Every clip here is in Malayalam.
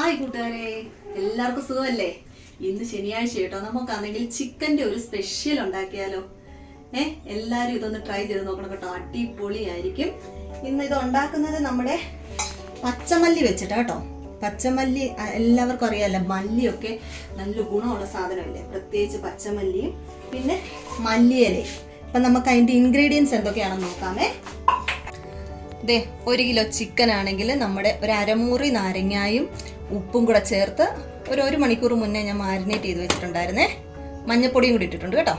ഹായ് കൂട്ടുകാരെ, എല്ലാവർക്കും സുഖമല്ലേ? ഇന്ന് ശനിയാഴ്ച കേട്ടോ. നമുക്കാണെങ്കിൽ ചിക്കൻ്റെ ഒരു സ്പെഷ്യൽ ഉണ്ടാക്കിയാലോ? എല്ലാവരും ഇതൊന്ന് ട്രൈ ചെയ്ത് നോക്കണം കേട്ടോ, അടിപൊളിയായിരിക്കും. ഇന്ന് ഇത് ഉണ്ടാക്കുന്നത് നമ്മുടെ പച്ചമല്ലി വെച്ചിട്ട് കേട്ടോ. പച്ചമല്ലി എല്ലാവർക്കും അറിയാമല്ലോ, മല്ലിയൊക്കെ നല്ല ഗുണമുള്ള സാധനമല്ലേ, പ്രത്യേകിച്ച് പച്ചമല്ലിയും പിന്നെ മല്ലിയിലയും. അപ്പം നമുക്ക് അതിൻ്റെ ഇൻഗ്രീഡിയൻസ് എന്തൊക്കെയാണെന്ന് നോക്കാമേ. ദേ 1 കിലോ ചിക്കൻ ആണെങ്കിൽ നമ്മുടെ ഒരു അരമുറി നാരങ്ങായും ഉപ്പും കൂടെ ചേർത്ത് ഒരു മണിക്കൂർ മുന്നേ ഞാൻ മാരിനേറ്റ് ചെയ്ത് വെച്ചിട്ടുണ്ടായിരുന്നേ. മഞ്ഞപ്പൊടിയും കൂടി ഇട്ടിട്ടുണ്ട് കേട്ടോ.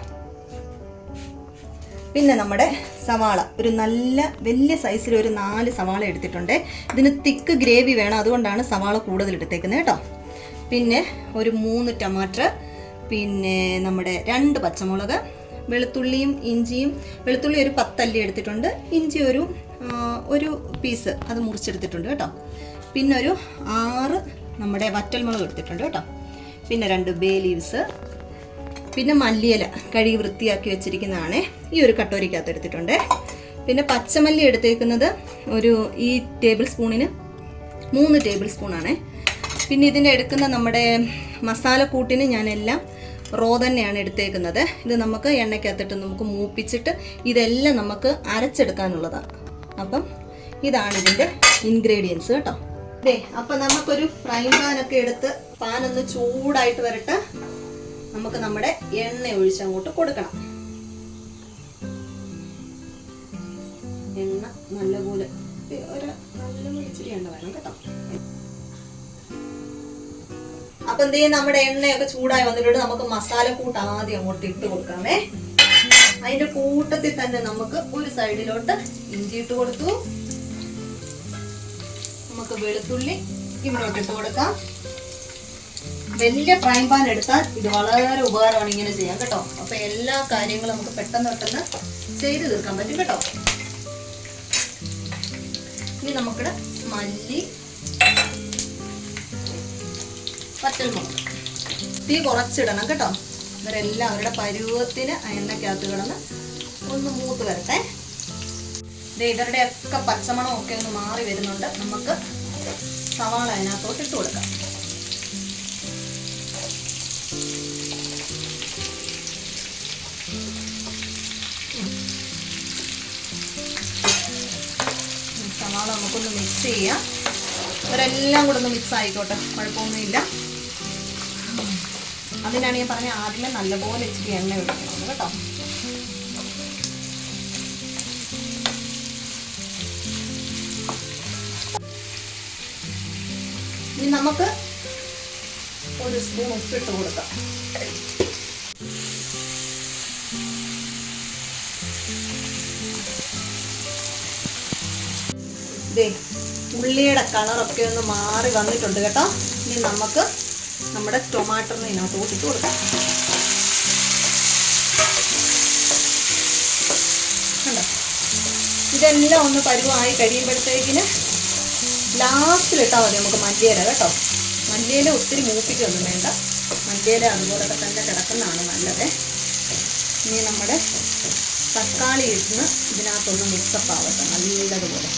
പിന്നെ നമ്മുടെ സവാള, ഒരു നല്ല വലിയ സൈസിൽ ഒരു 4 സവാള എടുത്തിട്ടുണ്ട്. ഇതിന് തിക്ക് ഗ്രേവി വേണം, അതുകൊണ്ടാണ് സവാള കൂടുതൽ എടുത്തേക്കുന്നത് കേട്ടോ. പിന്നെ ഒരു 3 ടമാറ്റർ, പിന്നെ നമ്മുടെ 2 പച്ചമുളക്, വെളുത്തുള്ളിയും ഇഞ്ചിയും. വെളുത്തുള്ളി ഒരു 10 അല്ലി എടുത്തിട്ടുണ്ട്, ഇഞ്ചി ഒരു പീസ് അത് മുറിച്ചെടുത്തിട്ടുണ്ട് കേട്ടോ. പിന്നെ ഒരു 6 നമ്മുടെ വറ്റൽമുളക് എടുത്തിട്ടുണ്ട് കേട്ടോ. പിന്നെ 2 ബേ ലീവ്സ്, പിന്നെ മല്ലിയില കഴുകി വൃത്തിയാക്കി വെച്ചിരിക്കുന്നതാണ്, ഈ ഒരു കട്ടോരിക്കകത്ത് എടുത്തിട്ടുണ്ട്. പിന്നെ പച്ചമല്ലി എടുത്തേക്കുന്നത് ഈ ടേബിൾ സ്പൂണിന് 3 ടേബിൾ സ്പൂണാണ്. പിന്നെ ഇതിൻ്റെ എടുക്കുന്ന നമ്മുടെ മസാലക്കൂട്ടിന് ഞാനെല്ലാം റോ തന്നെയാണ് എടുത്തേക്കുന്നത്. ഇത് നമുക്ക് എണ്ണയ്ക്കകത്തിട്ട് നമുക്ക് മൂപ്പിച്ചിട്ട് ഇതെല്ലാം നമുക്ക് അരച്ചെടുക്കാനുള്ളതാണ്. അപ്പം ഇതാണ് ഇതിൻ്റെ ഇൻഗ്രീഡിയൻസ് കേട്ടോ. അപ്പം നമുക്കൊരു ഫ്രൈ പാനൊക്കെ എടുത്ത് പാനൊന്ന് ചൂടായിട്ട് വരട്ടെ. നമുക്ക് നമ്മുടെ എണ്ണ ഒഴിച്ചങ്ങോട്ട് കൊടുക്കണം. എണ്ണ നല്ലപോലെ ഇച്ചിരി എണ്ണ വേണം കേട്ടോ. അപ്പൊ എന്ത് ചെയ്യും, നമ്മുടെ എണ്ണയൊക്കെ ചൂടായി വന്നിട്ടുണ്ട്. നമുക്ക് മസാലക്കൂട്ട് ആദ്യം അങ്ങോട്ട് ഇട്ട് കൊടുക്കാമേ. അതിന്റെ കൂട്ടത്തിൽ തന്നെ നമുക്ക് ഒരു സൈഡിലോട്ട് ഇഞ്ചി ഇട്ട് കൊടുത്തു. നമുക്ക് വെളുത്തുള്ളി ഇവിടോട്ട് ഇട്ട് കൊടുക്കാം. വലിയ ഫ്രൈ പാൻ എടുത്താൽ ഇത് വളരെ ഉപകാരമാണ് ഇങ്ങനെ ചെയ്യാൻ കേട്ടോ. അപ്പൊ എല്ലാ കാര്യങ്ങളും നമുക്ക് പെട്ടെന്ന് ചെയ്ത് തീർക്കാൻ പറ്റും കേട്ടോ. ഇനി നമുക്കിവിടെ മല്ലി, വറ്റൽമുളക് തീ കുറച്ചിടണം കേട്ടോ. ഇവരെല്ലാം അവരുടെ പരുവത്തിന് എണ്ണയ്ക്കകത്ത് കിടന്ന് ഒന്ന് മൂത്ത് വരട്ടെ. ഇവരുടെയൊക്കെ പച്ചമണമൊക്കെ ഒന്ന് മാറി വരുന്നുണ്ട്. നമുക്ക് സവാള അതിനകത്തോട്ട് ഇട്ട് കൊടുക്കാം. സവാള നമുക്കൊന്ന് മിക്സ് ചെയ്യാം. ഇവരെല്ലാം കൂടെ ഒന്ന് മിക്സ് ആയിക്കോട്ടെ, കുഴപ്പമൊന്നുമില്ല. അതിനാണ് ഞാൻ പറഞ്ഞ ആദ്യമേ നല്ലപോലെ ഇച്ചിരി എണ്ണ ഒഴിക്കണം കേട്ടോ. ഇനി നമുക്ക് ഒരു സ്പൂൺ ഉപ്പിട്ട് കൊടുക്കാം. ഉള്ളിയുടെ കളറൊക്കെ ഒന്ന് മാറി വന്നിട്ടുണ്ട് കേട്ടോ. ഇനി നമുക്ക് നമ്മുടെ ടൊമാറ്റോനെ ഇതിനകത്തോട്ട് ഇട്ട് കൊടുക്കാം. കണ്ടോ, ഇതെല്ലാം ഒന്ന് പരുവമായി കഴിയുമ്പോഴത്തേക്കിന് ലാസ്റ്റിലിട്ടാൽ മതി നമുക്ക് മല്ലിയില കേട്ടോ. മല്ലിയില ഒത്തിരി മൂപ്പിക്കൊന്നും വേണ്ട, മല്ലിയില അതുപോലൊക്കെ തന്നെ കിടക്കുന്നതാണ് നല്ലത്. ഇനി നമ്മുടെ തക്കാളി ഇട്ട് ഇതിനകത്തൊന്ന് മിക്സപ്പ് ആവട്ടെ നല്ലതുപോലെ.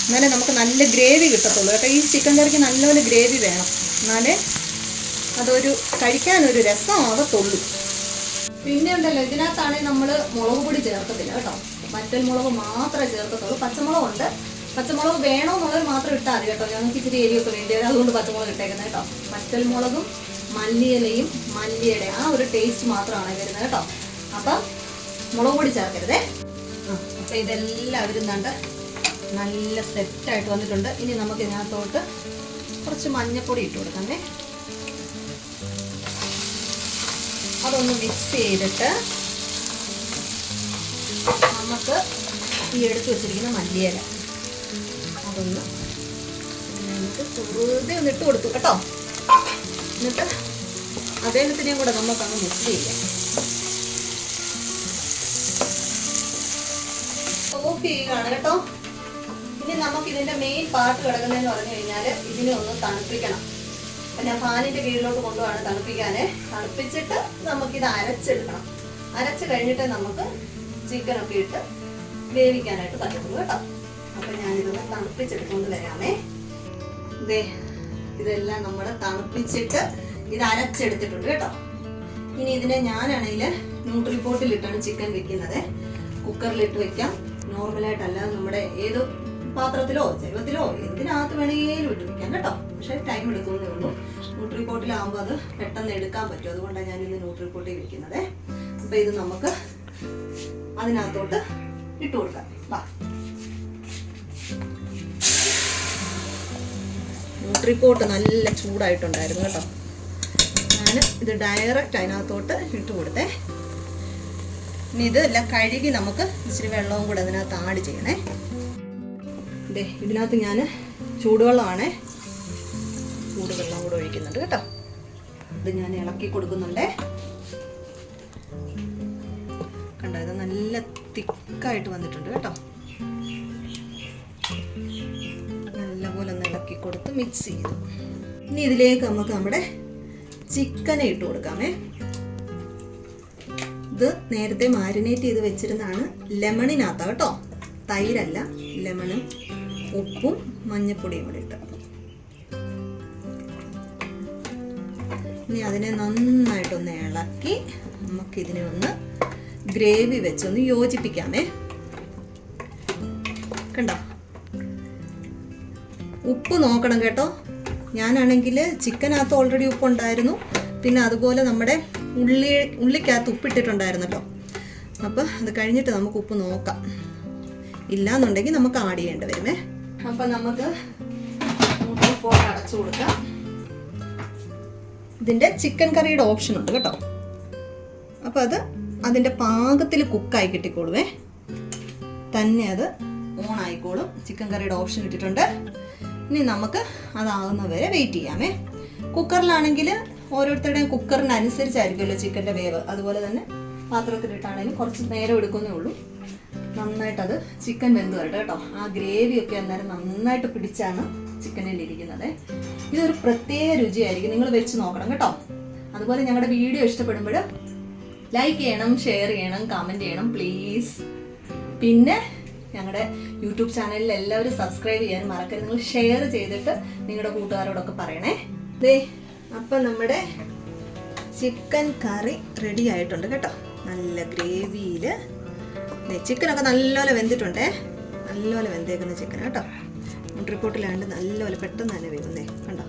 എന്നാലേ നമുക്ക് നല്ല ഗ്രേവി കിട്ടത്തുള്ളൂ കേട്ടോ. ഈ ചിക്കൻ കറിക്ക് നല്ലപോലെ ഗ്രേവി വേണം, എന്നാലേ അതൊരു കഴിക്കാനൊരു രസമാകത്തുള്ളൂ. പിന്നെ ഉണ്ടല്ലോ, ഇതിനകത്താണെങ്കിൽ നമ്മൾ മുളക് പൊടി ചേർക്കത്തില്ല കേട്ടോ. വറ്റൽമുളക് മാത്രമേ ചേർക്കത്തുള്ളൂ. പച്ചമുളകുണ്ട്, പച്ചമുളക് വേണമെന്നുള്ളത് മാത്രം ഇട്ടാൽ മതി കേട്ടോ. ഞങ്ങൾക്ക് ഇച്ചിരി എരിയൊക്കെ വേണ്ടിയത്, അതുകൊണ്ട് പച്ചമുളക് ഇട്ടേക്കുന്നത് കേട്ടോ. വറ്റൽമുളകും മല്ലിയിലയും മല്ലിയുടെ ആ ഒരു ടേസ്റ്റ് മാത്രമാണ് വരുന്നത് കേട്ടോ. അപ്പം മുളക് പൊടി ചേർക്കരുതേ. അപ്പം ഇതെല്ലാം വരുന്നുണ്ട്, നല്ല സെറ്റായിട്ട് വന്നിട്ടുണ്ട്. ഇനി നമുക്ക് ഇതിനകത്തോട്ട് കുറച്ച് മഞ്ഞൾപ്പൊടി ഇട്ട് കൊടുക്കാമേ. അതൊന്ന് മിക്സ് ചെയ്തിട്ട് നമുക്ക് ഈ എടുത്ത് വെച്ചിരിക്കുന്ന മല്ലിയില അതൊന്ന് വെറുതെ ഒന്ന് ഇട്ട് കൊടുത്തു കേട്ടോ. എന്നിട്ട് അദ്ദേഹത്തിനെയും കൂടെ നമുക്കങ്ങ് മിക്സ് ചെയ്യാം. ഓഫ് ചെയ്യുകയാണ് കേട്ടോ. ഇനി നമുക്ക് ഇതിന്റെ മെയിൻ പാർട്ട് കിടക്കുന്നതെന്ന് പറഞ്ഞു കഴിഞ്ഞാൽ ഇതിനെ ഒന്ന് തണുപ്പിക്കണം. അപ്പം ഞാൻ ഫാനിന്റെ കീഴിലോട്ട് കൊണ്ടുപോകാണ് തണുപ്പിക്കാന്. തണുപ്പിച്ചിട്ട് നമുക്കിത് അരച്ചെടുക്കണം. അരച്ച് കഴിഞ്ഞിട്ട് നമുക്ക് ചിക്കനൊക്കെ ഇട്ട് വേവിക്കാനായിട്ട് പറ്റത്തുള്ളൂ കേട്ടോ. അപ്പം ഞാനിതൊന്ന് തണുപ്പിച്ചെടുക്കൊണ്ട് വരാമേ. ഇതെല്ലാം നമ്മൾ തണുപ്പിച്ചിട്ട് ഇത് അരച്ചെടുത്തിട്ടുണ്ട് കേട്ടോ. ഇനി ഇതിനെ ഞാനാണെങ്കിൽ ന്യൂട്രിപോട്ടിലിട്ടാണ് ചിക്കൻ വെക്കുന്നത്. കുക്കറിലിട്ട് വെക്കാം, നോർമലായിട്ടല്ല, നമ്മുടെ ഏത് പാത്രത്തിലോ ചെരുവത്തിലോ എന്തിനകത്ത് വേണമെങ്കിലും ഇട്ട് വെക്കാം കേട്ടോ. പക്ഷെ ടൈം എടുക്കുന്നതേ ഉള്ളൂ. ന്യൂട്രിപോട്ടിലാകുമ്പോൾ അത് പെട്ടെന്ന് എടുക്കാൻ പറ്റും. അതുകൊണ്ടാണ് ഞാനിന്ന് ന്യൂട്രിപോട്ടിൽ വെക്കുന്നത്. അപ്പോൾ ഇത് നമുക്ക് അതിനകത്തോട്ട് ഇട്ട് കൊടുക്കാം. വാ, ന്യൂട്രിപോട്ട് നല്ല ചൂടായിട്ടുണ്ടായിരുന്നു കേട്ടോ. ഞാൻ ഇത് ഡയറക്റ്റ് അതിനകത്തോട്ട് ഇട്ട് കൊടുത്തേ. ഇനി ഇതെല്ലാം കഴുകി നമുക്ക് ഇച്ചിരി വെള്ളവും കൂടെ അതിനകത്ത് ആഡ് ചെയ്യണേ. ഇതേ ഇതിനകത്ത് ഞാൻ ചൂടുവെള്ളമാണ്, ചൂടുവെള്ളം കൂടെ ഒഴിക്കുന്നുണ്ട് കേട്ടോ. ഇത് ഞാൻ ഇളക്കി കൊടുക്കുന്നുണ്ടേ. കണ്ടോ, ഇത് നല്ല തിക്കായിട്ട് വന്നിട്ടുണ്ട് കേട്ടോ. നല്ലപോലെ ഒന്ന് ഇളക്കി കൊടുത്ത് മിക്സ് ചെയ്തു. ഇനി ഇതിലേക്ക് നമുക്ക് നമ്മുടെ ചിക്കനെ ഇട്ട് കൊടുക്കാമേ. ഇത് നേരത്തെ മാരിനേറ്റ് ചെയ്ത് വെച്ചിരുന്നതാണ്, ലെമണിനകത്താണ് കേട്ടോ, തൈരല്ല, ലെമണും ഉപ്പും മഞ്ഞപ്പൊടിയും കൂടി ഇട്ട്. ഇനി അതിനെ നന്നായിട്ടൊന്ന് ഇളക്കി നമുക്കിതിനെ ഒന്ന് ഗ്രേവി വെച്ചൊന്ന് യോജിപ്പിക്കാമേ. കണ്ടോ, ഉപ്പ് നോക്കണം കേട്ടോ. ഞാനാണെങ്കിൽ ചിക്കനകത്ത് ഓൾറെഡി ഉപ്പുണ്ടായിരുന്നു, പിന്നെ അതുപോലെ നമ്മുടെ ഉള്ളിക്കകത്ത് ഉപ്പിട്ടിട്ടുണ്ടായിരുന്നല്ലോ. അപ്പോൾ അത് കഴിഞ്ഞിട്ട് നമുക്ക് ഉപ്പ് നോക്കാം, ഇല്ലാന്നുണ്ടെങ്കിൽ നമുക്ക് ആഡ് ചെയ്യേണ്ടി വരുമേ. അപ്പം നമുക്ക് ന്യൂട്രിപോട്ട് അടച്ചു കൊടുക്കാം. ഇതിൻ്റെ ചിക്കൻ കറിയുടെ ഓപ്ഷൻ ഉണ്ട് കേട്ടോ. അപ്പോൾ അത് അതിൻ്റെ പാകത്തിൽ കുക്കായി കിട്ടിക്കോളുവേ, തന്നെ അത് ഓൺ ആയിക്കോളും. ചിക്കൻ കറിയുടെ ഓപ്ഷൻ ഇട്ടിട്ടുണ്ട്. ഇനി നമുക്ക് അതാകുന്നവരെ വെയിറ്റ് ചെയ്യാമേ. കുക്കറിലാണെങ്കിൽ ഓരോരുത്തരുടെയും കുക്കറിനനുസരിച്ചായിരിക്കുമല്ലോ ചിക്കൻ്റെ വേവ്. അതുപോലെ തന്നെ പാത്രത്തിലിട്ടാണെങ്കിലും കുറച്ച് നേരം എടുക്കുന്നേ ഉള്ളൂ. നന്നായിട്ടത് ചിക്കൻ വെന്ത് വരട്ടെ കേട്ടോ. ആ ഗ്രേവിയൊക്കെ അന്നേരം നന്നായിട്ട് പിടിച്ചാണ് ചിക്കനിൽ ഇരിക്കുന്നത്. ഇതൊരു പ്രത്യേക രുചിയായിരിക്കും, നിങ്ങൾ വെച്ച് നോക്കണം കേട്ടോ. അതുപോലെ ഞങ്ങളുടെ വീഡിയോ ഇഷ്ടപ്പെടുമ്പോൾ ലൈക്ക് ചെയ്യണം, ഷെയർ ചെയ്യണം, കമൻറ്റ് ചെയ്യണം പ്ലീസ്. പിന്നെ ഞങ്ങളുടെ യൂട്യൂബ് ചാനലിൽ എല്ലാവരും സബ്സ്ക്രൈബ് ചെയ്യാൻ മറക്കരുത്. നിങ്ങൾ ഷെയർ ചെയ്തിട്ട് നിങ്ങളുടെ കൂട്ടുകാരോടൊക്കെ പറയണേ. ദേ അപ്പം നമ്മുടെ ചിക്കൻ കറി റെഡി ആയിട്ടുണ്ട് കേട്ടോ. നല്ല ഗ്രേവിയിൽ ചിക്കനൊക്കെ നല്ലപോലെ വെന്തിട്ടുണ്ടേ. നല്ലപോലെ വെന്തേക്കുന്ന ചിക്കൻ കേട്ടോ. ന്യൂട്രിപോട്ടിലാണ്ട് നല്ലപോലെ പെട്ടെന്ന് തന്നെ വേകുന്നേ കണ്ടോ.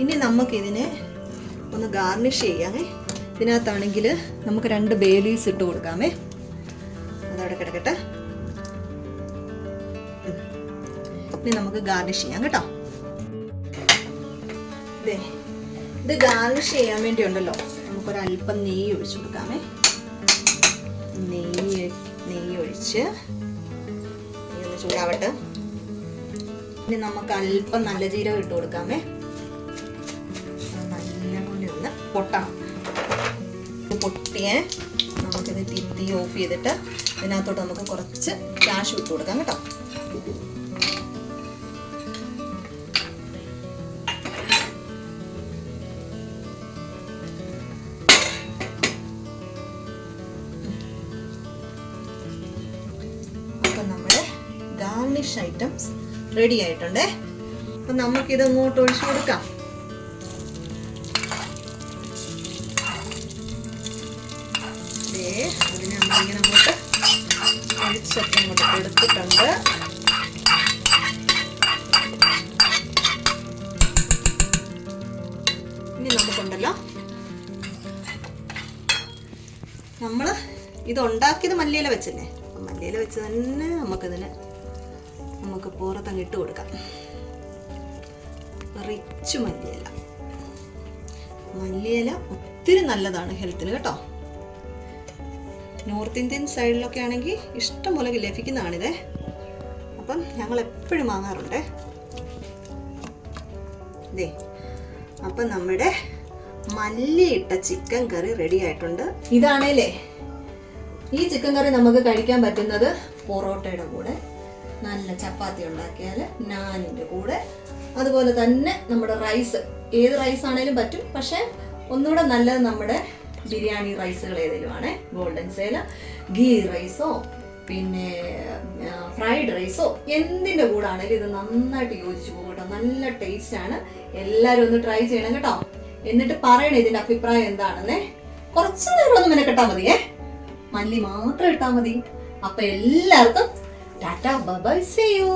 ഇനി നമുക്കിതിനെ ഒന്ന് ഗാർണിഷ് ചെയ്യാമേ. ഇതിനകത്താണെങ്കിൽ നമുക്ക് 2 ബേ ലീവ്സ് ഇട്ട് കൊടുക്കാമേ. അതവിടെ കിടക്കട്ടെ. ഇനി നമുക്ക് ഗാർണിഷ് ചെയ്യാം കേട്ടോ. ഇത് ഗാർണിഷ് ചെയ്യാൻ വേണ്ടി ഉണ്ടല്ലോ, നമുക്കൊരല്പം നെയ്യ് ഒഴിച്ചു കൊടുക്കാമേ. നെയ്യ് ഒഴിച്ച് നെയ്യൊന്ന് ചൂടാവട്ടെ. ഇനി നമുക്ക് അല്പം നല്ല ജീരകം ഇട്ട് കൊടുക്കാമേ. നല്ലപോലെ ഒന്ന് പൊട്ടണം. പൊട്ടിയേ നമുക്കിത് തീ ഓഫ് ചെയ്തിട്ട് ഇതിനകത്തോട്ട് നമുക്ക് കുറച്ച് കാഷ്യൂ ഇട്ട് കൊടുക്കാം കേട്ടോ. അപ്പം നമ്മുടെ ഗാർണിഷ് ഐറ്റംസ് റെഡി ആയിട്ടുണ്ടേ. അപ്പം നമുക്കിത് അങ്ങോട്ട് ഒഴിച്ചു കൊടുക്കാം. അതിനെ നമ്മളിങ്ങനെ അങ്ങോട്ട് ഒഴിച്ചൊക്കെ അങ്ങോട്ട് എടുത്തിട്ടുണ്ട്. ഇനി നമുക്കുണ്ടല്ലോ, നമ്മൾ ഇത് ഉണ്ടാക്കിയത് മല്ലിയില വെച്ചല്ലേ, മല്ലിയില വെച്ച് തന്നെ നമുക്ക് പുറത്തങ്ങ് ഇട്ട് കൊടുക്കാം. റിച്ച് മല്ലിയില ഒത്തിരി നല്ലതാണ് ഹെൽത്തിന് കേട്ടോ. നോർത്ത് ഇന്ത്യൻ സൈഡിലൊക്കെ ആണെങ്കിൽ ഇഷ്ടം പോലെ ലഭിക്കുന്നതാണിത്. അപ്പം ഞങ്ങൾ എപ്പോഴും വാങ്ങാറുണ്ട്. ഇതേ അപ്പം നമ്മുടെ മല്ലിയിട്ട ചിക്കൻ കറി റെഡി ആയിട്ടുണ്ട്. ഇതാണല്ലേ, ഈ ചിക്കൻ കറി നമുക്ക് കഴിക്കാൻ പറ്റുന്നത് പൊറോട്ടയുടെ കൂടെ, നല്ല ചപ്പാത്തി ഉണ്ടാക്കിയാൽ നാനിൻ്റെ കൂടെ, അതുപോലെ തന്നെ നമ്മുടെ റൈസ്, ഏത് റൈസ് ആണേലും പറ്റും. പക്ഷേ ഒന്നുകൂടെ നല്ലത് നമ്മുടെ ബിരിയാണി റൈസുകൾ ഏതെങ്കിലും ആണ്, ഗോൾഡൻ സേല, ഗീ റൈസോ പിന്നെ ഫ്രൈഡ് റൈസോ എന്തിൻ്റെ കൂടെ ആണെങ്കിലും ഇത് നന്നായിട്ട് യോജിച്ചു പോകും കേട്ടോ. നല്ല ടേസ്റ്റ് ആണ്. എല്ലാവരും ഒന്ന് ട്രൈ ചെയ്യണം കേട്ടോ. എന്നിട്ട് പറയണേ ഇതിൻ്റെ അഭിപ്രായം എന്താണെന്നേ. കുറച്ച് നേരം ഒന്ന് മെനക്കെട്ടാൽ മതിയേ, മല്ലി മാത്രം ഇട്ടാൽ മതി. അപ്പൊ എല്ലാവർക്കും ta ta bye bye, see U.